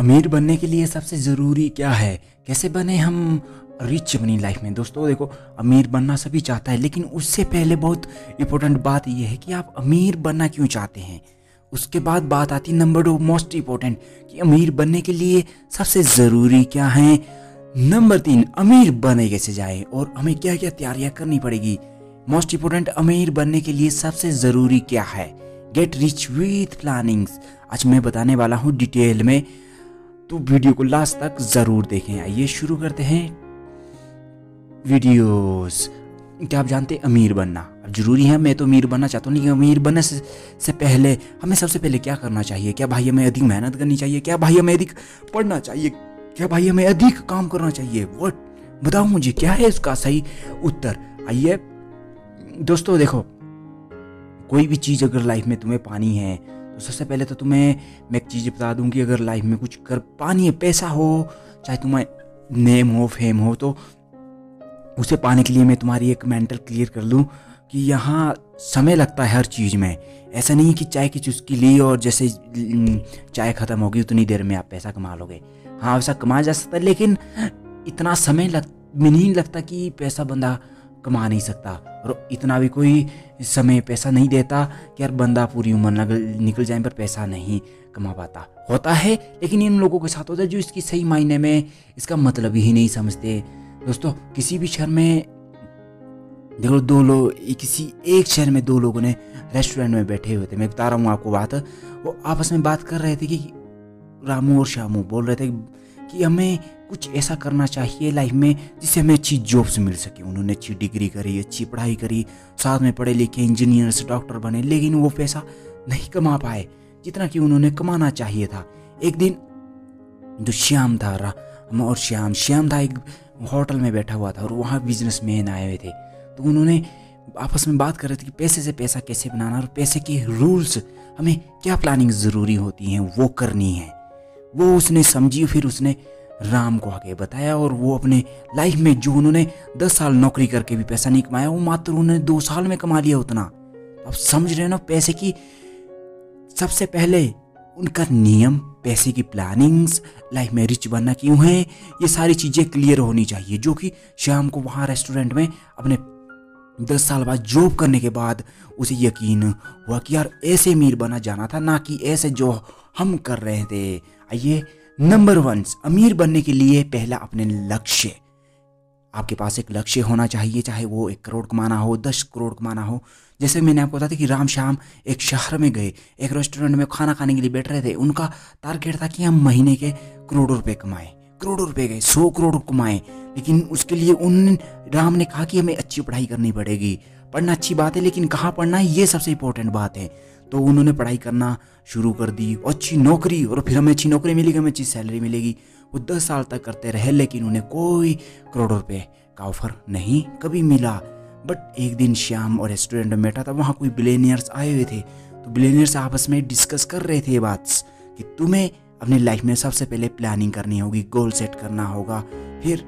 अमीर बनने के लिए सबसे ज़रूरी क्या है, कैसे बने हम रिच अपनी लाइफ में। दोस्तों देखो, अमीर बनना सभी चाहता है, लेकिन उससे पहले बहुत इंपॉर्टेंट बात यह है कि आप अमीर बनना क्यों चाहते हैं। उसके बाद बात आती है नंबर 2 मोस्ट इंपॉर्टेंट, कि अमीर बनने के लिए सबसे ज़रूरी क्या है। नंबर 3, अमीर बने कैसे जाए और हमें क्या क्या तैयारियां करनी पड़ेगी। मोस्ट इंपॉर्टेंट, अमीर बनने के लिए सबसे ज़रूरी क्या है। गेट रिच विथ प्लानिंग्स, आज मैं बताने वाला हूँ डिटेल में, तो वीडियो को लास्ट तक ज़रूर देखें। आइए शुरू करते हैं वीडियोस। क्या आप जानते हैं अमीर बनना अब जरूरी है। मैं तो अमीर बनना चाहता हूँ, लेकिन अमीर बनने से पहले हमें सबसे पहले क्या करना चाहिए। क्या भाई हमें अधिक मेहनत करनी चाहिए, क्या भाई हमें अधिक पढ़ना चाहिए, क्या भाई हमें अधिक काम करना चाहिए। व्हाट, बताओ मुझे क्या है इसका सही उत्तर। आइए दोस्तों देखो, कोई भी चीज़ अगर लाइफ में तुम्हें पानी है तो सबसे पहले तो तुम्हें मैं एक चीज़ बता दूं कि अगर लाइफ में कुछ कर पानी है, पैसा हो, चाहे तुम्हें नेम हो, फेम हो, तो उसे पाने के लिए मैं तुम्हारी एक मेंटल क्लियर कर लूँ कि यहाँ समय लगता है हर चीज़ में। ऐसा नहीं कि चाय की चुस्की ली और जैसे चाय ख़त्म होगी उतनी देर में आप पैसा कमा लोगे। हाँ, वैसा कमाया जा सकता है, लेकिन इतना समय नहीं लगता कि पैसा बंदा कमा नहीं सकता, और इतना भी कोई समय पैसा नहीं देता कि यार बंदा पूरी उम्र निकल जाए पर पैसा नहीं कमा पाता। होता है, लेकिन इन लोगों के साथ होता है जो इसकी सही मायने में इसका मतलब ही नहीं समझते। दोस्तों किसी भी शहर में देखो, दो लोग, किसी एक शहर में 2 लोगों ने रेस्टोरेंट में बैठे हुए थे। मैं बता रहा हूँ आपको बात। वो आपस में बात कर रहे थे कि रामू और श्यामू बोल रहे थे कि हमें कुछ ऐसा करना चाहिए लाइफ में जिससे हमें अच्छी जॉब्स मिल सके। उन्होंने अच्छी डिग्री करी, अच्छी पढ़ाई करी, साथ में पढ़े लिखे इंजीनियर्स, डॉक्टर बने, लेकिन वो पैसा नहीं कमा पाए जितना कि उन्होंने कमाना चाहिए था। एक दिन जो श्याम था और श्याम था एक होटल में बैठा हुआ था और वहाँ बिजनेसमैन आए हुए थे। तो उन्होंने आपस में बात कर रहे थे कि पैसे से पैसा कैसे बनाना और पैसे के रूल्स, हमें क्या प्लानिंग ज़रूरी होती हैं वो करनी है। वो उसने समझी, फिर उसने राम को आगे बताया, और वो अपने लाइफ में जो उन्होंने 10 साल नौकरी करके भी पैसा नहीं कमाया, वो मात्र उन्होंने 2 साल में कमा लिया उतना। अब समझ रहे हो ना, पैसे की सबसे पहले उनका नियम, पैसे की प्लानिंग्स, लाइफ में रिच बनना क्यों है, ये सारी चीज़ें क्लियर होनी चाहिए। जो कि शाम को वहाँ रेस्टोरेंट में अपने 10 साल बाद जॉब करने के बाद उसे यकीन हुआ कि यार ऐसे अमीर बना जाना था, ना कि ऐसे जो हम कर रहे थे। आइए नंबर 1, अमीर बनने के लिए पहला अपने लक्ष्य। आपके पास एक लक्ष्य होना चाहिए, चाहे वो 1 करोड़ कमाना हो, 10 करोड़ कमाना हो। जैसे मैंने आपको बताया कि राम श्याम एक शहर में गए, एक रेस्टोरेंट में खाना खाने के लिए बैठ रहे थे। उनका टारगेट था कि हम महीने के करोड़ों रुपए कमाएं। करोड़ों रुपए गए, 100 करोड़ कमाएं, लेकिन उसके लिए राम ने कहा कि हमें अच्छी पढ़ाई करनी पड़ेगी। पढ़ना अच्छी बात है, लेकिन कहाँ पढ़ना है ये सबसे इंपॉर्टेंट बात है। तो उन्होंने पढ़ाई करना शुरू कर दी, अच्छी नौकरी, और फिर हमें अच्छी नौकरी मिलेगी, हमें अच्छी सैलरी मिलेगी। वो 10 साल तक करते रहे, लेकिन उन्हें कोई करोड़ों रुपए का ऑफर नहीं कभी मिला। बट एक दिन श्याम और रेस्टोरेंट में बैठा था, वहाँ कोई बिलियनियर्स आए हुए थे। तो बिलियनियर्स आपस में डिस्कस कर रहे थे ये बात कि तुम्हें अपनी लाइफ में सबसे पहले प्लानिंग करनी होगी, गोल सेट करना होगा, फिर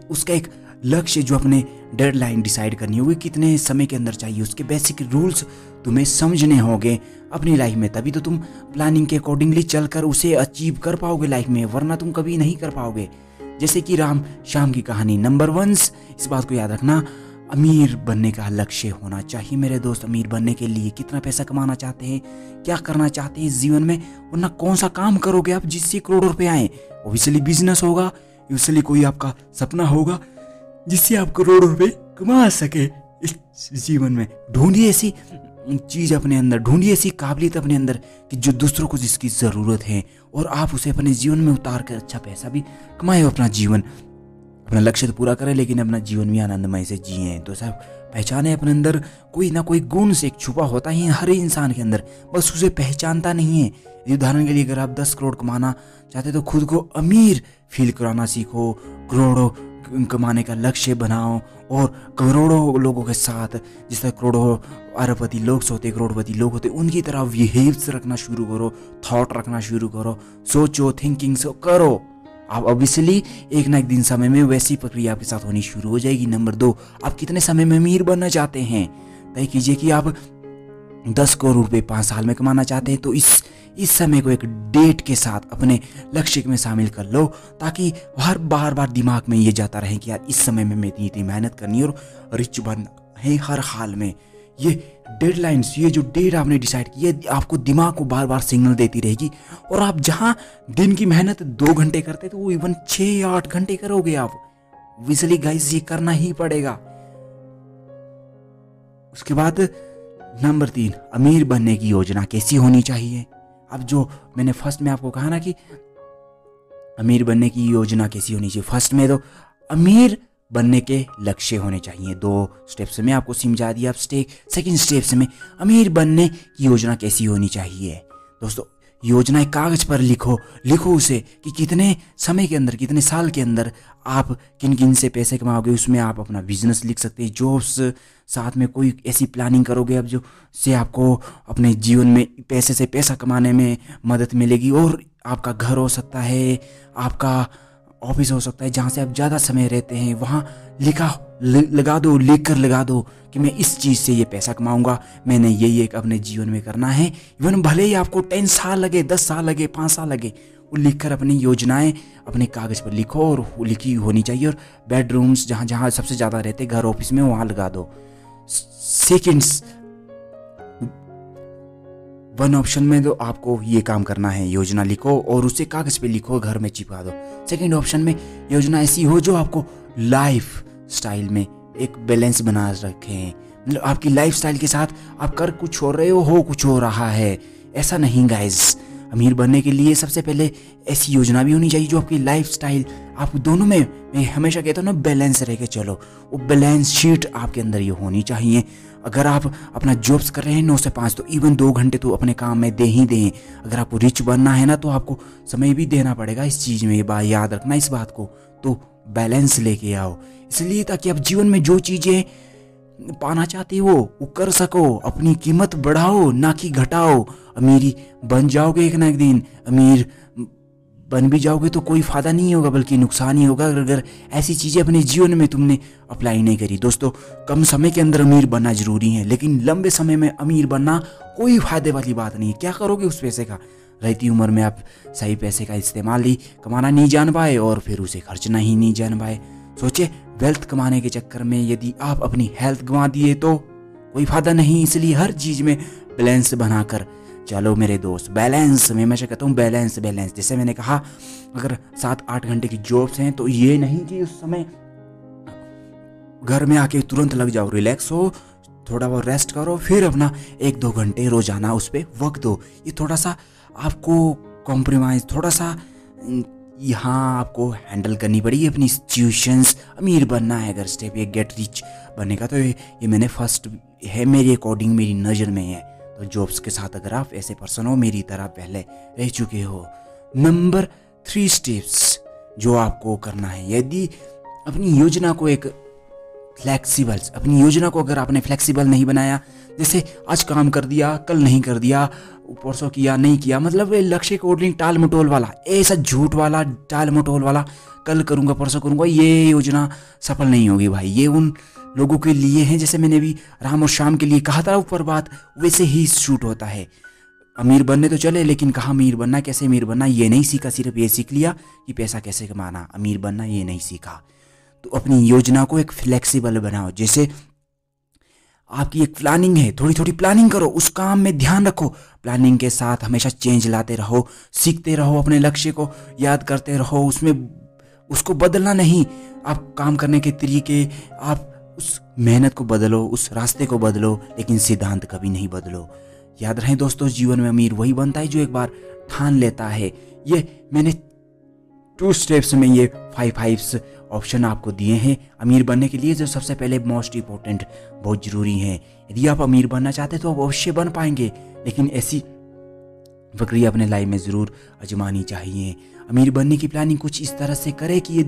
उसका एक लक्ष्य, जो अपने डेडलाइन डिसाइड करनी होगी, कितने समय के अंदर चाहिए, उसके बेसिक रूल्स तुम्हें समझने होंगे अपनी लाइफ में। तभी तो तुम प्लानिंग के अकॉर्डिंगली चलकर उसे अचीव कर पाओगे लाइफ में, वरना तुम कभी नहीं कर पाओगे। जैसे कि राम श्याम की कहानी। नंबर 1, इस बात को याद रखना, अमीर बनने का लक्ष्य होना चाहिए मेरे दोस्त। अमीर बनने के लिए कितना पैसा कमाना चाहते हैं, क्या करना चाहते हैं इस जीवन में, वरना कौन सा काम करोगे आप जिससे करोड़ों रुपए आए। ऑब्वियसली बिजनेस होगा, ऑब्वियसली कोई आपका सपना होगा जिससे आप करोड़ों रुपए कमा सके इस जीवन में। ढूंढिए ऐसी चीज़ अपने अंदर, ढूंढिए ऐसी काबिलियत अपने अंदर कि जो दूसरों को जिसकी ज़रूरत है, और आप उसे अपने जीवन में उतार कर अच्छा पैसा भी कमाए, अपना जीवन, अपना लक्ष्य तो पूरा करें, लेकिन अपना जीवन भी आनंदमय से जिए। तो सब पहचाने अपने अंदर कोई ना कोई गुण से छुपा होता ही है हर इंसान के अंदर, बस उसे पहचानता नहीं है। उदाहरण के लिए अगर आप 10 करोड़ कमाना चाहते तो खुद को अमीर फील कराना सीखो, करोड़ों कमाने का लक्ष्य बनाओ, और करोड़ों लोगों के साथ, जिस तरह करोड़ों अरबपति लोग होते, करोड़पति लोग होते, उनकी तरह बिहेव्स रखना शुरू करो, थॉट रखना शुरू करो, सोचो, थिंकिंग करो। आप ऑब्वियसली एक ना एक दिन समय में वैसी प्रक्रिया आपके साथ होनी शुरू हो जाएगी। नंबर 2, आप कितने समय में अमीर बनना चाहते हैं, तय कीजिए कि आप 10 करोड़ रुपए 5 साल में कमाना चाहते हैं, तो इस इस समय को एक डेट के साथ अपने लक्ष्य में शामिल कर लो, ताकि हर बार दिमाग में ये जाता रहे कि यार इस समय में मैं इतनी मेहनत करनी है और रिच बनना है हर हाल में। ये डेडलाइंस, ये जो डेट आपने डिसाइड की, ये आपको दिमाग को बार बार सिग्नल देती रहेगी। और आप जहां दिन की मेहनत 2 घंटे करते तो वो इवन 6 या 8 घंटे करोगे आप। विजली गाइस, ये करना ही पड़ेगा। उसके बाद नंबर 3, अमीर बनने की योजना कैसी होनी चाहिए। अब जो मैंने फर्स्ट में आपको कहा ना कि अमीर बनने की योजना कैसी होनी चाहिए, फर्स्ट में तो अमीर बनने के लक्ष्य होने चाहिए। 2 स्टेप्स में आपको समझा दिया। अब सेकंड स्टेप्स में अमीर बनने की योजना कैसी होनी चाहिए। दोस्तों, योजना एक कागज पर लिखो उसे कि कितने समय के अंदर, कितने साल के अंदर आप किन किन से पैसे कमाओगे। उसमें आप अपना बिजनेस लिख सकते हैं, जॉब्स, साथ में कोई ऐसी प्लानिंग करोगे अब जो से आपको अपने जीवन में पैसे से पैसा कमाने में मदद मिलेगी। और आपका घर हो सकता है, आपका ऑफिस हो सकता है, जहाँ से आप ज़्यादा समय रहते हैं, वहाँ लिख कर लगा दो कि मैं इस चीज़ से ये पैसा कमाऊंगा, मैंने ये एक अपने जीवन में करना है। इवन भले ही आपको 10 साल लगे, 10 साल लगे, 5 साल लगे, वो लिख कर अपनी योजनाएं अपने कागज़ पर लिखो और वो लिखी होनी चाहिए। और बेडरूम्स जहाँ जहाँ सबसे ज़्यादा रहते, घर ऑफिस में, वहाँ लगा दो। सेकेंड्स 1 ऑप्शन में तो आपको ये काम करना है, योजना लिखो और उसे कागज पे लिखो, घर में चिपका दो। सेकंड ऑप्शन में योजना ऐसी हो जो आपको लाइफ स्टाइल में एक बैलेंस बना रखे, मतलब आपकी लाइफ स्टाइल के साथ आप कर कुछ हो रहे हो कुछ हो रहा है। ऐसा नहीं गाइस, अमीर बनने के लिए सबसे पहले ऐसी योजना भी होनी चाहिए जो आपकी लाइफ स्टाइल, आप दोनों में, मैं हमेशा कहता हूँ ना, बैलेंस रह के चलो। वो बैलेंस शीट आपके अंदर ये होनी चाहिए। अगर आप अपना जॉब्स कर रहे हैं 9 से 5, तो इवन 2 घंटे तो अपने काम में दे ही दें। अगर आपको रिच बनना है ना, तो आपको समय भी देना पड़ेगा इस चीज़ में, ये बात याद रखना इस बात को। तो बैलेंस लेके आओ, इसलिए ताकि आप जीवन में जो चीज़ें पाना चाहते हो वो कर सको। अपनी कीमत बढ़ाओ ना कि घटाओ। अमीरी बन जाओगे एक ना एक दिन, अमीर बन भी जाओगे तो कोई फ़ायदा नहीं होगा बल्कि नुकसान ही होगा अगर ऐसी चीज़ें अपने जीवन में तुमने अप्लाई नहीं करी। दोस्तों, कम समय के अंदर अमीर बनना ज़रूरी है, लेकिन लंबे समय में अमीर बनना कोई फ़ायदे वाली बात नहीं है। क्या करोगे उस पैसे का? रहती उम्र में आप सही पैसे का इस्तेमाल ही कमाना नहीं जान पाए और फिर उसे खर्चना ही नहीं जान पाए। सोचे, वेल्थ कमाने के चक्कर में यदि आप अपनी हेल्थ गंवा दिए तो कोई फ़ायदा नहीं। इसलिए हर चीज़ में बैलेंस बनाकर चलो मेरे दोस्त। बैलेंस, मैं हमेशा कहता हूँ बैलेंस। जैसे मैंने कहा, अगर 7-8 घंटे की जॉब्स हैं तो ये नहीं कि उस समय घर में आके तुरंत लग जाओ। रिलैक्स हो, थोड़ा बहुत रेस्ट करो, फिर अपना 1-2 घंटे रोजाना उस पर वक्त दो। ये थोड़ा सा आपको कॉम्प्रोमाइज़, थोड़ा सा यहाँ आपको हैंडल करनी पड़ेगी अपनी सिचुएशंस। अमीर बनना है अगर स्टेप ये गेट रिच बनने का, तो ये मैंने फर्स्ट है मेरे अकॉर्डिंग, मेरी नज़र में है। तो जॉब्स के साथ अगर आप ऐसे पर्सन हो, मेरी तरह पहले रह चुके हो। नंबर 3 स्टेप्स जो आपको करना है, यदि अपनी योजना को एक अपनी योजना को अगर आपने फ्लेक्सिबल नहीं बनाया, जैसे आज काम कर दिया, कल नहीं कर दिया, परसों किया नहीं किया, मतलब लक्ष्य के अकॉर्डिंग टाल मटोल वाला, ऐसा झूठ वाला टाल मटोल वाला, कल करूँगा परसों करूँगा, ये योजना सफल नहीं होगी भाई। ये उन लोगों के लिए है, जैसे मैंने भी राम और शाम के लिए कहा था ऊपर बात, वैसे ही शूट होता है। अमीर बनने तो चले, लेकिन कहाँ अमीर बनना, कैसे अमीर बनना ये नहीं सीखा। सिर्फ ये सीख लिया कि पैसा कैसे कमाना, अमीर बनना ये नहीं सीखा। तो अपनी योजना को एक फ्लेक्सिबल बनाओ। जैसे आपकी एक प्लानिंग है, थोड़ी थोड़ी प्लानिंग करो, उस काम में ध्यान रखो। प्लानिंग के साथ हमेशा चेंज लाते रहो, सीखते रहो, अपने लक्ष्य को याद करते रहो, उसमें उसको बदलना नहीं। आप काम करने के तरीके, आप उस मेहनत को बदलो, उस रास्ते को बदलो, लेकिन सिद्धांत कभी नहीं बदलो। याद रहे दोस्तों, जीवन में अमीर वही बनता है जो एक बार ठान लेता है। ये मैंने 2 स्टेप्स में ये 5 ऑप्शन आपको दिए हैं अमीर बनने के लिए, जो सबसे पहले मोस्ट इंपॉर्टेंट, बहुत ज़रूरी है। यदि आप अमीर बनना चाहते हैं तो आप अवश्य बन पाएंगे, लेकिन ऐसी प्रक्रिया अपने लाइफ में ज़रूर आजमानी चाहिए। अमीर बनने की प्लानिंग कुछ इस तरह से करें कि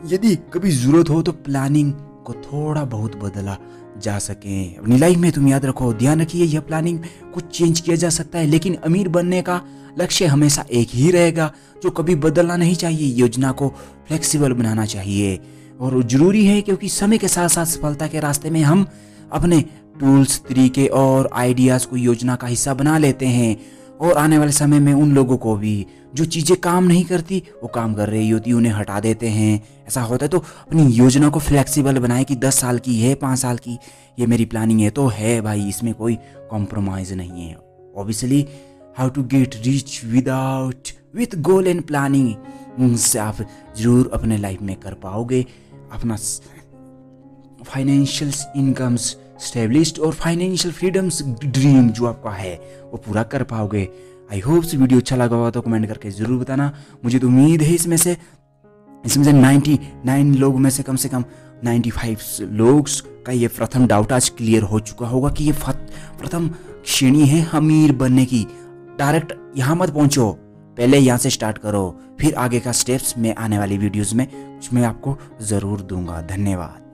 यदि कभी ज़रूरत हो तो प्लानिंग को थोड़ा बहुत बदला जा सके अपनी लाइफ में। तुम याद रखो, ध्यान रखिए, यह प्लानिंग कुछ चेंज किया जा सकता है, लेकिन अमीर बनने का लक्ष्य हमेशा एक ही रहेगा जो कभी बदलना नहीं चाहिए। योजना को फ्लेक्सिबल बनाना चाहिए और ज़रूरी है, क्योंकि समय के साथ साथ सफलता के रास्ते में हम अपने टूल्स, तरीके और आइडियाज़ को योजना का हिस्सा बना लेते हैं। और आने वाले समय में उन लोगों को भी जो चीज़ें काम नहीं करती वो काम कर रही होती उन्हें हटा देते हैं। ऐसा होता है तो अपनी योजना को फ्लेक्सिबल बनाए कि 10 साल की है, 5 साल की ये मेरी प्लानिंग है तो है भाई, इसमें कोई कॉम्प्रोमाइज़ नहीं है। Obviously how to get rich with goal and planning से आप ज़रूर अपने लाइफ में कर पाओगे अपना फाइनेंशियल इनकम्स स्टेब्लिश्ड और फाइनेंशियल फ्रीडम्स ड्रीम जो आपका है वो पूरा कर पाओगे। आई होप वीडियो अच्छा लगा होगा तो कमेंट करके ज़रूर बताना। मुझे तो उम्मीद है इसमें से 99 लोग में से कम 95 लोग का ये प्रथम डाउट आज क्लियर हो चुका होगा कि ये प्रथम श्रेणी है अमीर बनने की। डायरेक्ट यहाँ मत पहुँचो, पहले यहाँ से स्टार्ट करो, फिर आगे का स्टेप्स मैं आने वाली वीडियोज़ में आपको ज़रूर दूंगा। धन्यवाद।